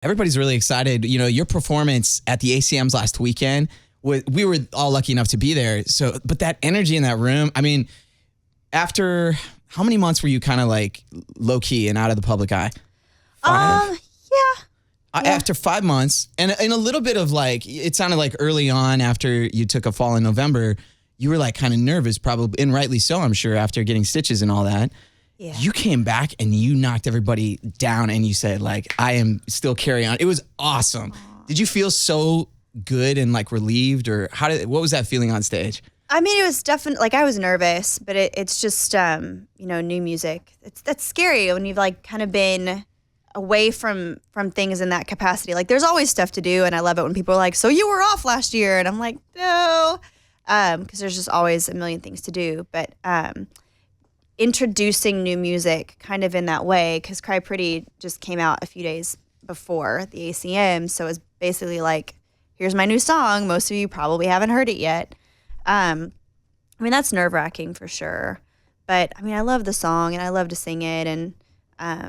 Everybody's really excited. You know, your performance at the ACMs last weekend, we were all lucky enough to be there. So, but that energy in that room, I mean, after how many months were you kind of like low key and out of the public eye? 5? Yeah. After 5 months and a little bit of like, it sounded like early on after you took a fall in November, you were like kind of nervous, probably, and rightly so, I'm sure, after getting stitches and all that. Yeah. You came back and you knocked everybody down and you said like, I am still Carrie on. It was awesome. Aww. Did you feel so good and like relieved, or what was that feeling on stage? I mean, it was definitely like I was nervous, but it's just, new music. That's scary when you've like kind of been away from things in that capacity. Like there's always stuff to do. And I love it when people are like, so you were off last year. And I'm like, no, because there's just always a million things to do. But, introducing new music kind of in that way, because Cry Pretty just came out a few days before the ACM, so it's basically like, here's my new song. Most of you probably haven't heard it yet. I mean, that's nerve-wracking for sure, but I mean, I love the song and I love to sing it, and I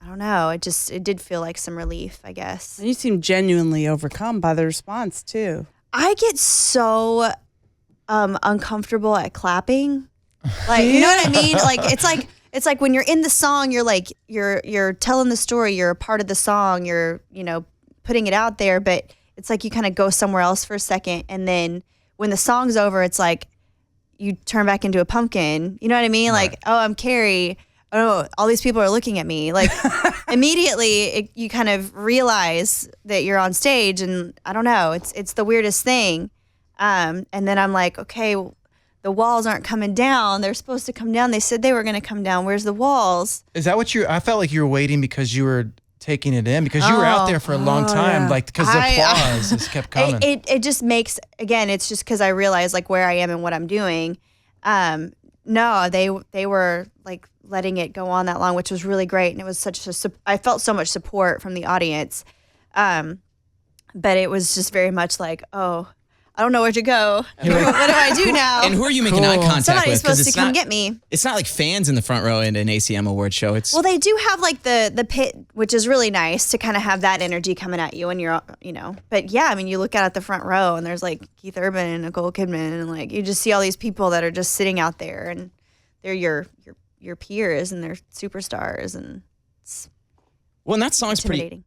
don't know, it did feel like some relief, I guess. And you seem genuinely overcome by the response too. I get so uncomfortable at clapping. Like, you know what I mean? Like, it's like when you're in the song, you're like, you're telling the story, you're a part of the song, you're, putting it out there, but it's like you kind of go somewhere else for a second. And then when the song's over, it's like you turn back into a pumpkin. You know what I mean? Right. Like, oh, I'm Carrie. Oh, all these people are looking at me. Like immediately you kind of realize that you're on stage, and I don't know, it's the weirdest thing. And then I'm like, okay, the walls aren't coming down. They're supposed to come down. They said they were going to come down. Where's the walls? Is that what I felt like you were waiting because you were taking it in, because you were out there for a long time, like because the applause just kept coming. It just makes, again, it's just because I realize like where I am and what I'm doing. No, they were like letting it go on that long, which was really great. And it was I felt so much support from the audience. But it was just very much like, oh, I don't know where to go. What do I do now? And who are you making eye contact Somebody's with? supposed to come get me. It's not like fans in the front row in an ACM award show. Well, they do have like the pit, which is really nice to kind of have that energy coming at you when you're, But yeah, I mean, you look out at the front row and there's like Keith Urban and Nicole Kidman, and like you just see all these people that are just sitting out there, and they're your peers and they're superstars, and it's well, and that song's intimidating.